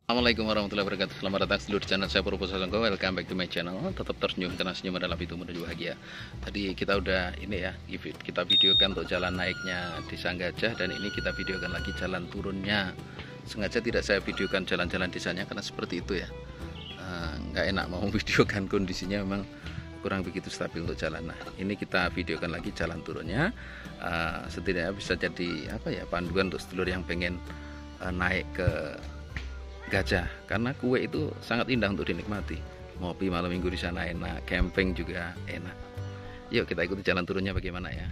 Assalamualaikum warahmatullahi wabarakatuh. Selamat datang seluruh channel saya Purwo Sasongko. Welcome back to my channel. Tetap tersenyum karena senyum adalah pintu menuju bahagia. Tadi kita udah ini ya, kita videokan untuk jalan naiknya Desa Gajah, dan ini kita videokan lagi jalan turunnya. Sengaja tidak saya videokan jalan-jalan desanya karena seperti itu ya. Nggak enak mau videokan, kondisinya memang kurang begitu stabil untuk jalan. Nah, ini kita videokan lagi jalan turunnya. Setidaknya bisa jadi apa ya, panduan untuk sedulur yang pengen naik ke Gajah, karena kue itu sangat indah untuk dinikmati. Ngopi malam minggu di sana enak, camping juga enak. Yuk kita ikuti jalan turunnya bagaimana ya.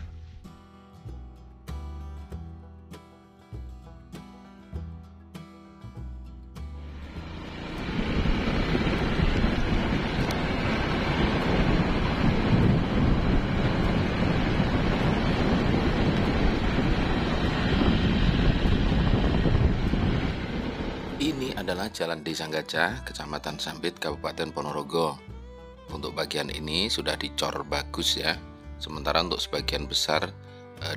Ini adalah Jalan Desa Gajah, Kecamatan Sambit, Kabupaten Ponorogo. Untuk bagian ini sudah dicor bagus ya. Sementara untuk sebagian besar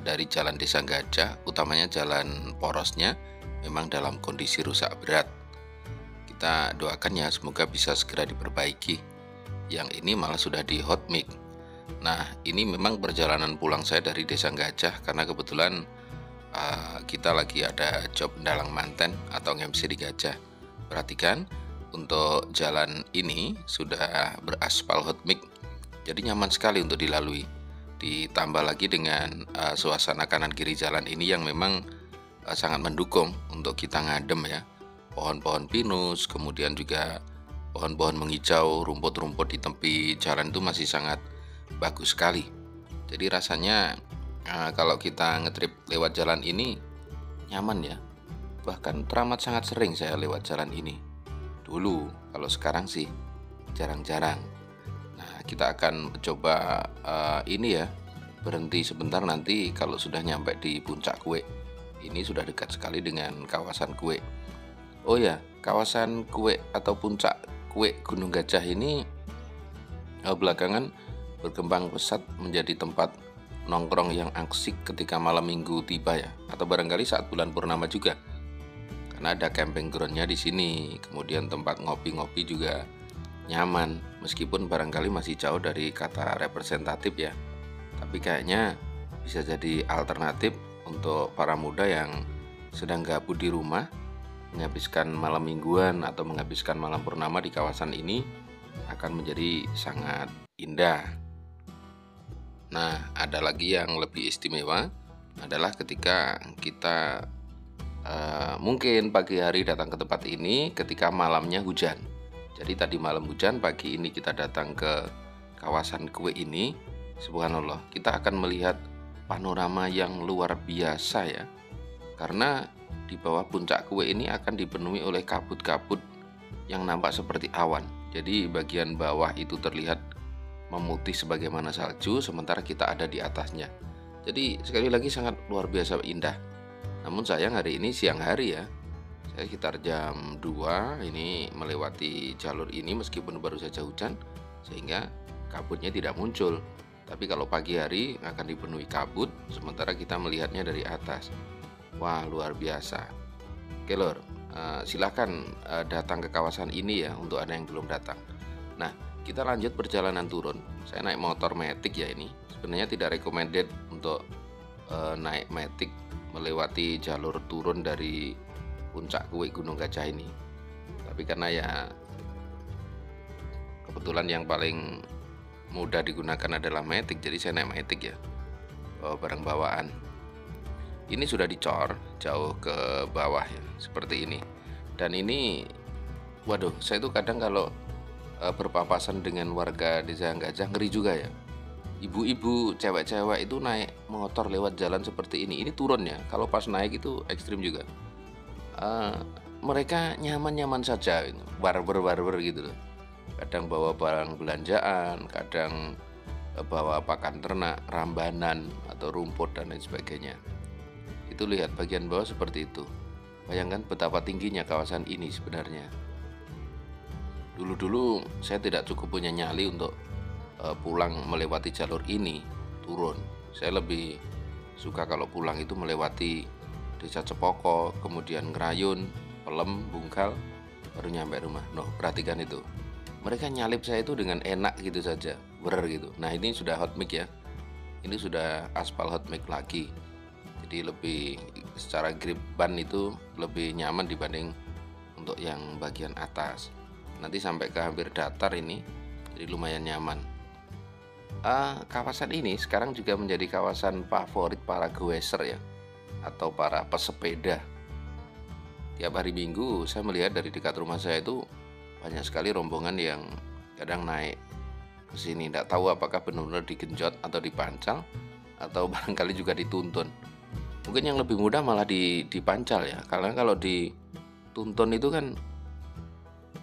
dari Jalan Desa Gajah, utamanya jalan porosnya, memang dalam kondisi rusak berat. Kita doakan ya, semoga bisa segera diperbaiki. Yang ini malah sudah di hot mix. Nah, ini memang perjalanan pulang saya dari Desa Gajah karena kebetulan kita lagi ada job Dalang Manten atau MC di Gajah. Perhatikan, untuk jalan ini sudah beraspal hot mix, jadi nyaman sekali untuk dilalui. Ditambah lagi dengan suasana kanan kiri jalan ini yang memang sangat mendukung untuk kita ngadem ya. Pohon-pohon pinus, kemudian juga pohon-pohon menghijau, rumput-rumput di tepi jalan itu masih sangat bagus sekali. Jadi rasanya kalau kita ngetrip lewat jalan ini nyaman ya. Bahkan teramat sangat sering saya lewat jalan ini dulu, kalau sekarang sih jarang-jarang. Nah, kita akan coba ini ya, berhenti sebentar nanti kalau sudah nyampe di puncak kue. Ini sudah dekat sekali dengan kawasan kue. Oh ya, kawasan kue atau puncak kue Gunung Gajah ini belakangan berkembang pesat menjadi tempat nongkrong yang asik ketika malam minggu tiba ya, atau barangkali saat bulan purnama juga. Karena ada camping groundnya di sini, kemudian tempat ngopi-ngopi juga nyaman, meskipun barangkali masih jauh dari kata representatif ya. Tapi kayaknya bisa jadi alternatif untuk para muda yang sedang gabut di rumah, menghabiskan malam mingguan atau menghabiskan malam purnama di kawasan ini akan menjadi sangat indah. Nah, ada lagi yang lebih istimewa adalah ketika kita mungkin pagi hari datang ke tempat ini ketika malamnya hujan. Jadi tadi malam hujan, pagi ini kita datang ke kawasan kue ini. Subhanallah, kita akan melihat panorama yang luar biasa ya. Karena di bawah puncak kue ini akan dipenuhi oleh kabut-kabut yang nampak seperti awan. Jadi bagian bawah itu terlihat memutih sebagaimana salju, sementara kita ada di atasnya. Jadi sekali lagi sangat luar biasa indah. Namun sayang hari ini siang hari ya, saya sekitar jam 2 ini melewati jalur ini meskipun baru saja hujan, sehingga kabutnya tidak muncul. Tapi kalau pagi hari akan dipenuhi kabut, sementara kita melihatnya dari atas. Wah, luar biasa. Oke lor, silahkan datang ke kawasan ini ya untuk Anda yang belum datang. Nah, kita lanjut perjalanan turun. Saya naik motor Matic ya ini. Sebenarnya tidak recommended untuk naik Matic melewati jalur turun dari puncak kue Gunung Gajah ini. Tapi karena ya kebetulan yang paling mudah digunakan adalah Matic, jadi saya naik Matic ya. Barang bawaan. Ini sudah dicor jauh ke bawah ya, seperti ini. Dan ini, waduh, saya tuh kadang kalau berpapasan dengan warga Desa Gajah ngeri juga ya. Ibu-ibu, cewek-cewek itu naik motor lewat jalan seperti ini. Ini turun ya. Kalau pas naik itu ekstrim juga. Mereka nyaman-nyaman saja, barber-barber gitu loh. Kadang bawa barang belanjaan, kadang bawa pakan ternak, rambanan atau rumput dan lain sebagainya. Itu lihat bagian bawah seperti itu. Bayangkan betapa tingginya kawasan ini sebenarnya. Dulu-dulu saya tidak cukup punya nyali untuk pulang melewati jalur ini turun. Saya lebih suka kalau pulang itu melewati Desa Cepoko, kemudian Ngerayun, Pelem, Bungkal, baru nyampe rumah. Noh, perhatikan itu. Mereka nyalip saya itu dengan enak gitu saja, gitu. Nah, ini sudah hot mix ya. Ini sudah aspal hot mix lagi. Jadi lebih secara grip ban itu lebih nyaman dibanding untuk yang bagian atas. Nanti sampai ke hampir datar ini, jadi lumayan nyaman. Kawasan ini sekarang juga menjadi kawasan favorit para goeser ya, atau para pesepeda. Tiap hari Minggu saya melihat dari dekat rumah saya itu banyak sekali rombongan yang kadang naik ke sini. Tidak tahu apakah benar-benar digenjot atau dipancal atau barangkali juga dituntun. Mungkin yang lebih mudah malah dipancal ya, karena kalau dituntun itu kan,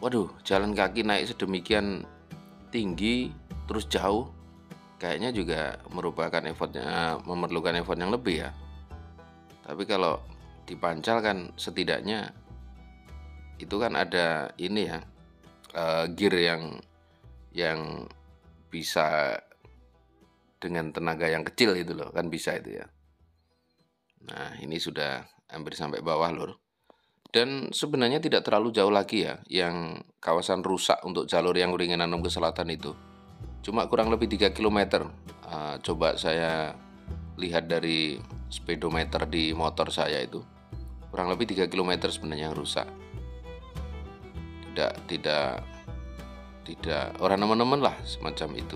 waduh, jalan kaki naik sedemikian tinggi terus jauh, kayaknya juga memerlukan effort yang lebih ya. Tapi kalau dipancal kan setidaknya itu kan ada ini ya, gear yang bisa dengan tenaga yang kecil itu loh, kan bisa itu ya. Nah, ini sudah hampir sampai bawah lur. Dan sebenarnya tidak terlalu jauh lagi ya yang kawasan rusak untuk jalur yang Kuringan 6 ke selatan itu. Cuma kurang lebih 3 km. Coba saya lihat dari speedometer di motor saya itu. Kurang lebih 3 km sebenarnya yang rusak. Tidak orang nemen-nemen lah semacam itu.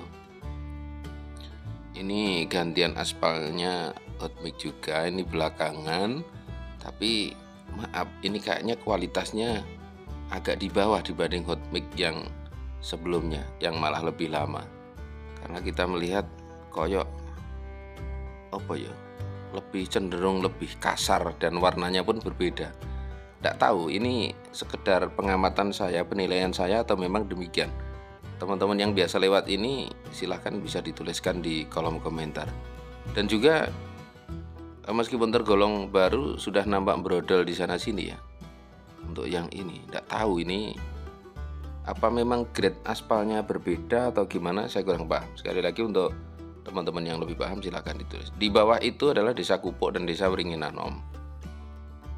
Ini gantian aspalnya hot mix juga, ini belakangan, tapi maaf, ini kayaknya kualitasnya agak di bawah dibanding hot mix yang sebelumnya, yang malah lebih lama. Karena kita melihat koyok apa ya, lebih cenderung lebih kasar dan warnanya pun berbeda. Tidak tahu ini sekedar pengamatan saya, penilaian saya, atau memang demikian. Teman-teman yang biasa lewat ini silahkan bisa dituliskan di kolom komentar. Dan juga meskipun tergolong baru, sudah nampak brodol di sana sini ya. Untuk yang ini tidak tahu ini apa memang grade aspalnya berbeda atau gimana, saya kurang paham. Sekali lagi untuk teman-teman yang lebih paham silahkan ditulis. Di bawah itu adalah Desa Kupok dan Desa Wringin Anom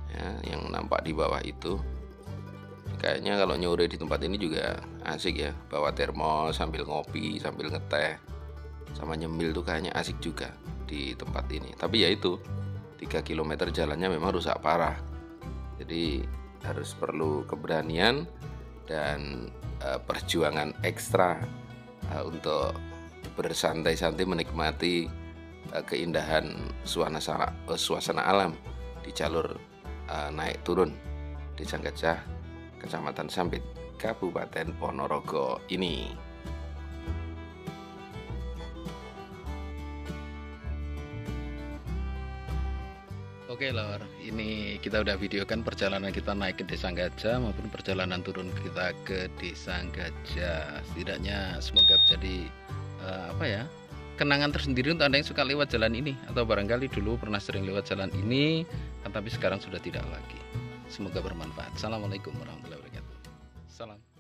ya, yang nampak di bawah itu. Kayaknya kalau nyore di tempat ini juga asik ya, bawa termos sambil ngopi, sambil ngeteh sama nyemil tuh kayaknya asik juga di tempat ini. Tapi ya itu 3 km jalannya memang rusak parah. Jadi harus perlu keberanian dan perjuangan ekstra untuk bersantai-santai menikmati keindahan suasana alam di jalur naik turun Desa Gajah, Kecamatan Sambit, Kabupaten Ponorogo ini. Oke lor, ini kita udah videokan perjalanan kita naik ke Desa Gajah maupun perjalanan turun kita ke Desa Gajah. Setidaknya semoga menjadi kenangan tersendiri untuk Anda yang suka lewat jalan ini, atau barangkali dulu pernah sering lewat jalan ini tapi sekarang sudah tidak lagi. Semoga bermanfaat. Assalamualaikum warahmatullahi wabarakatuh. Salam.